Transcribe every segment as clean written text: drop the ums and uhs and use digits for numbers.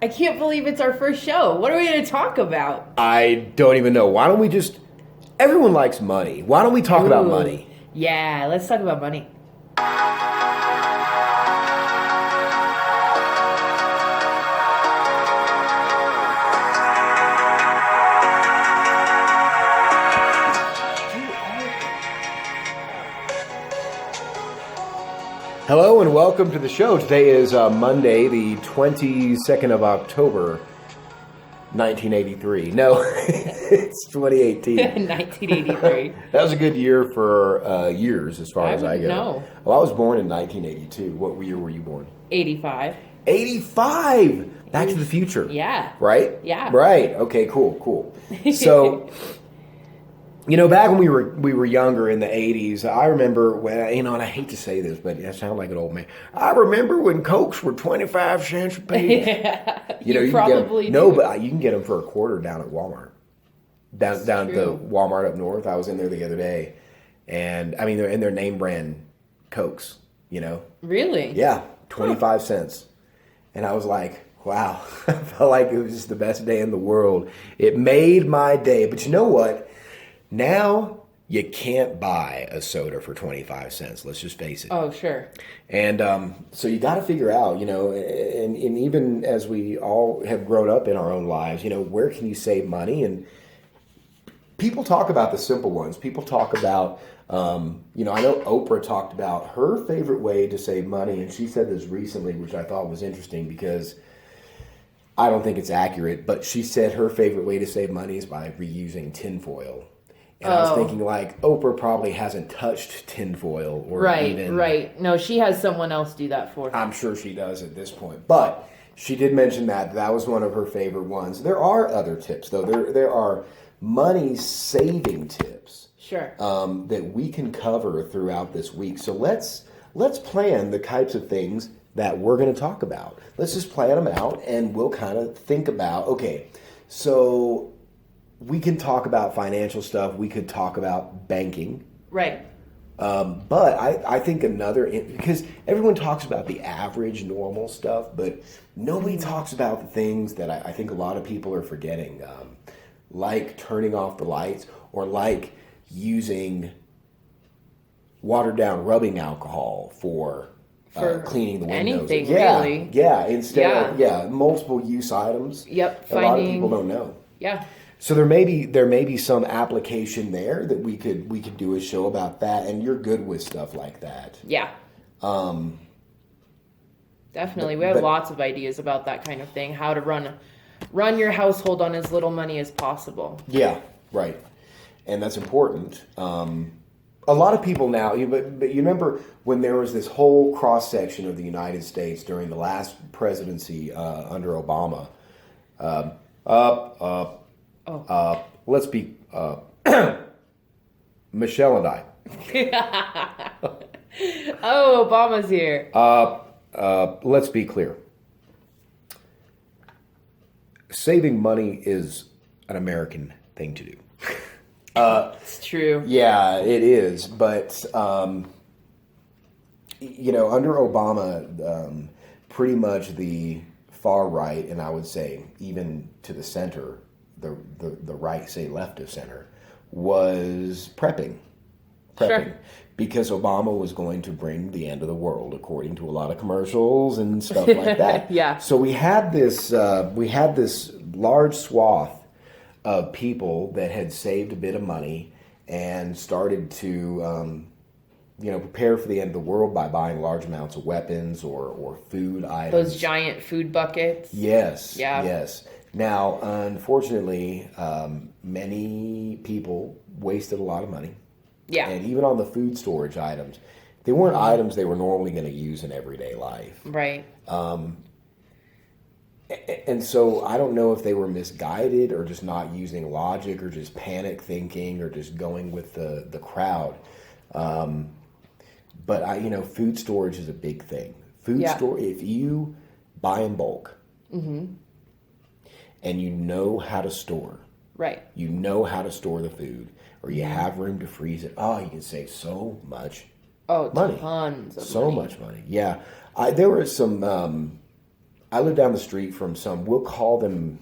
I can't believe it's our first show. What are we going to talk about? I don't even know. Why don't we just... Everyone likes money. Why don't we talk about money? Yeah, let's talk about money. Hello and welcome to the show. Today is Monday, the 22nd of October, 1983. No, it's 2018. 1983. That was a good year for years as far as I go. No. Well, I was born in 1982. What year were you born? 85. 85! Back to the Future. Yeah. Right? Yeah. Right. Okay, cool. So... You know, back when we were younger in the 80s, I remember when, and I hate to say this, but I sound like an old man. I remember when Cokes were 25 cents a piece. Yeah, you probably can do. but you can get them for a quarter down at Walmart. Down at the Walmart up north. I was in there the other day, and I mean, they're in their name brand Cokes, you know? Really? Yeah, 25 cents. And I was like, wow, I felt like it was just the best day in the world. It made my day. But you know what? Now, you can't buy a soda for 25 cents. Let's just face it. Oh, sure. And so you got to figure out, and even as we all have grown up in our own lives, where can you save money? And people talk about the simple ones. People talk about, I know Oprah talked about her favorite way to save money. And she said this recently, which I thought was interesting because I don't think it's accurate. But she said her favorite way to save money is by reusing tinfoil. And I was thinking, Oprah probably hasn't touched tinfoil or even... Right. No, she has someone else do that for her. I'm sure she does at this point. But she did mention that was one of her favorite ones. There are other tips, though. There are money-saving tips. Sure. That we can cover throughout this week. So let's plan the types of things that we're going to talk about. Let's just plan them out, and we'll kind of think about, okay, so... We can talk about financial stuff. We could talk about banking. Right. But I think because everyone talks about the average normal stuff, but nobody talks about the things that I think a lot of people are forgetting, like turning off the lights or like using watered down rubbing alcohol for cleaning the windows. Anything, really. Yeah, instead of multiple use items. Yep. A lot of people don't know. Yeah. So there may be some application there that we could do a show about that, and you're good with stuff like that. Yeah. Definitely, we have lots of ideas about that kind of thing. How to run your household on as little money as possible. Yeah, right, and that's important. A lot of people now, but you remember when there was this whole cross section of the United States during the last presidency under Obama. Let's be Michelle and I. Oh, Obama's here. Let's be clear. Saving money is an American thing to do. It's true. Yeah, it is. But under Obama, pretty much the far right, and I would say even to the center, the right, say left of center, was prepping. Sure. Because Obama was going to bring the end of the world, according to a lot of commercials and stuff like that. Yeah. So we had this large swath of people that had saved a bit of money and started to prepare for the end of the world by buying large amounts of weapons or food items. Those giant food buckets. Yes. Yeah. Yes. Now, unfortunately, many people wasted a lot of money. Yeah. And even on the food storage items, they weren't items they were normally going to use in everyday life. Right. And so I don't know if they were misguided or just not using logic or just panic thinking or just going with the crowd. But food storage is a big thing. If you buy in bulk, mm-hmm. and you know how to store. Right. You know how to store the food, or you have room to freeze it. Oh, you can save so much money. Tons of so money. much money. Yeah. There were some I live down the street from some, we'll call them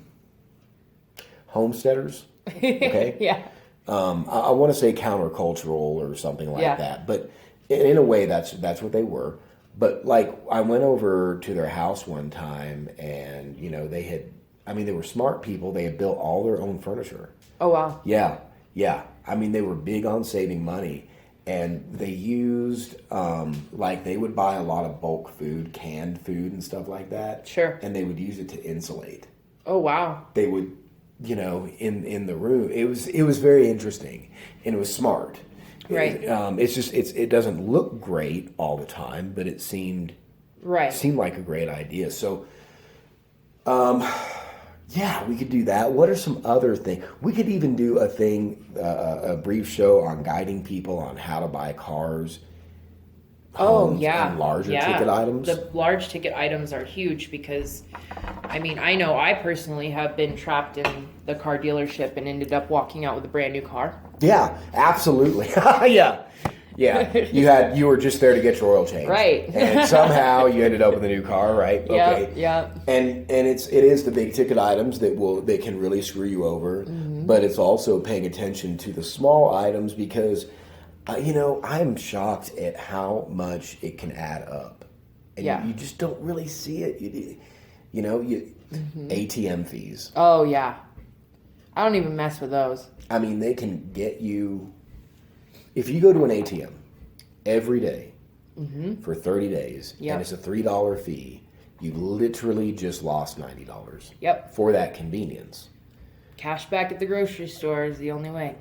homesteaders. Okay. Yeah. I want to say countercultural or something like Yeah. that, but in a way, that's what they were. But like, I went over to their house one time, and they were smart people. They had built all their own furniture. Oh wow. Yeah, yeah. I mean, they were big on saving money, and they used they would buy a lot of bulk food, canned food, and stuff like that. Sure. And they would use it to insulate. Oh wow. They would, in the room. It was very interesting, and it was smart. Right. It doesn't look great all the time, but it seemed like a great idea. So, yeah, we could do that. What are some other things? We could even do a brief show on guiding people on how to buy cars. Homes, and larger ticket items. The large ticket items are huge because, I mean, I know I personally have been trapped in the car dealership and ended up walking out with a brand new car. Yeah, absolutely. Yeah. You were just there to get your oil changed. Right. And somehow you ended up with a new car, right? Okay. Yeah. And it is the big ticket items that can really screw you over, but it's also paying attention to the small items because I'm shocked at how much it can add up. And you just don't really see it. ATM fees. Oh, yeah. I don't even mess with those. I mean, they can get you... If you go to an ATM every day for 30 days, and it's a $3 fee, you literally just lost $90. Yep. For that convenience. Cash back at the grocery store is the only way.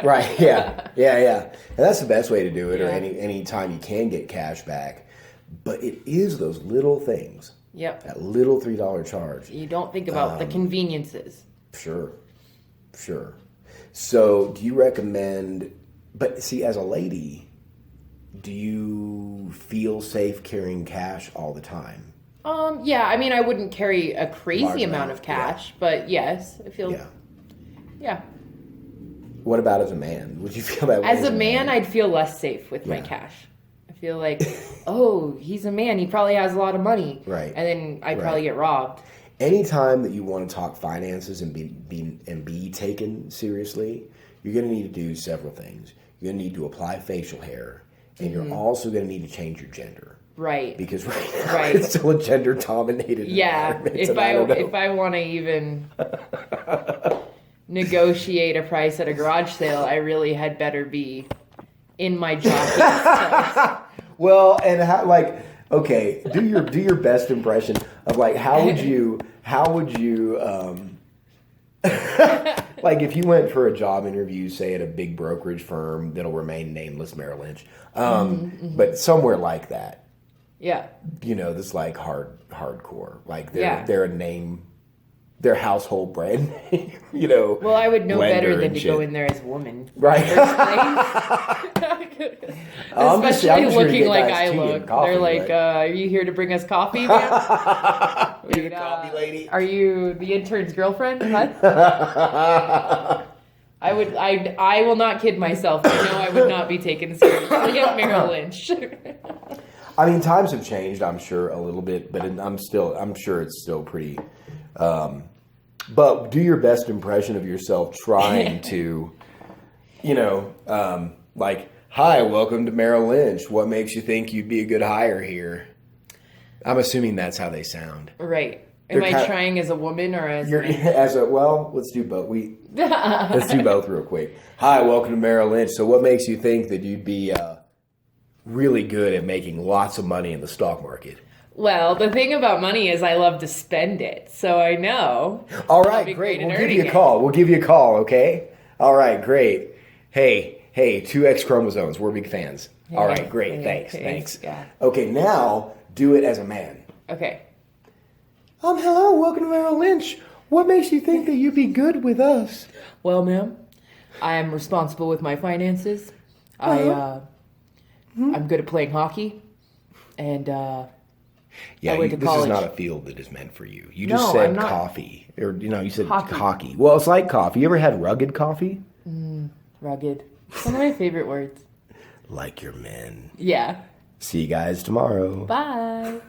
Right, yeah. And that's the best way to do it, Yeah. or any time you can get cash back. But it is those little things. Yep. That little $3 charge. You don't think about the conveniences. Sure. So, do you recommend... But see, as a lady, do you feel safe carrying cash all the time? Yeah, I mean, I wouldn't carry a crazy Large amount of cash, but yes, I feel... Yeah. What about as a man? Would you feel that way? As a man, I'd feel less safe with my cash. I feel like, oh, he's a man. He probably has a lot of money. Right. And then I'd probably get robbed. Anytime that you want to talk finances and be taken seriously, you're going to need to do several things. You're going to need to apply facial hair, and you're also going to need to change your gender. Right. Because right now it's still a gender-dominated environment. If I want to even negotiate a price at a garage sale, I really had better be in my jockey. Well, and do your best impression of how would you like if you went for a job interview, say at a big brokerage firm that'll remain nameless, Merrill Lynch, but somewhere like that. Yeah. That's like hardcore. Like they're a name, their household brand name, Well, I would know better than to shit. go in there as a woman. Right. Especially looking like I tea and look. coffee, They're like, right? are you here to bring us coffee, man? You're the coffee lady. Are you the intern's girlfriend? What? I will not kid myself. I know I would not be taken seriously at Merrill Lynch. I mean, times have changed, I'm sure, a little bit, but I'm sure it's still pretty. But do your best impression of yourself trying to, hi, welcome to Merrill Lynch. What makes you think you'd be a good hire here? I'm assuming that's how they sound. Right. Am I trying as a woman or as let's do both. Let's do both real quick. Hi, welcome to Merrill Lynch. So what makes you think that you'd be really good at making lots of money in the stock market? Well, the thing about money is I love to spend it, so I know. All right, great. We'll give you a call. Okay. All right, great. Hey, 2X chromosomes. We're big fans. All right, great. Thanks. Yeah. Okay, now do it as a man. Okay. Hello, welcome to Merrill Lynch. What makes you think that you'd be good with us? Well, ma'am, I am responsible with my finances. I'm good at playing hockey, and I went to college. This is not a field that is meant for you. You No, just said I'm not. coffee, or you said Hockey. hockey. Well, it's like coffee. You ever had rugged coffee? Rugged. One of my favorite words. Like your men. Yeah. See you guys tomorrow. Bye.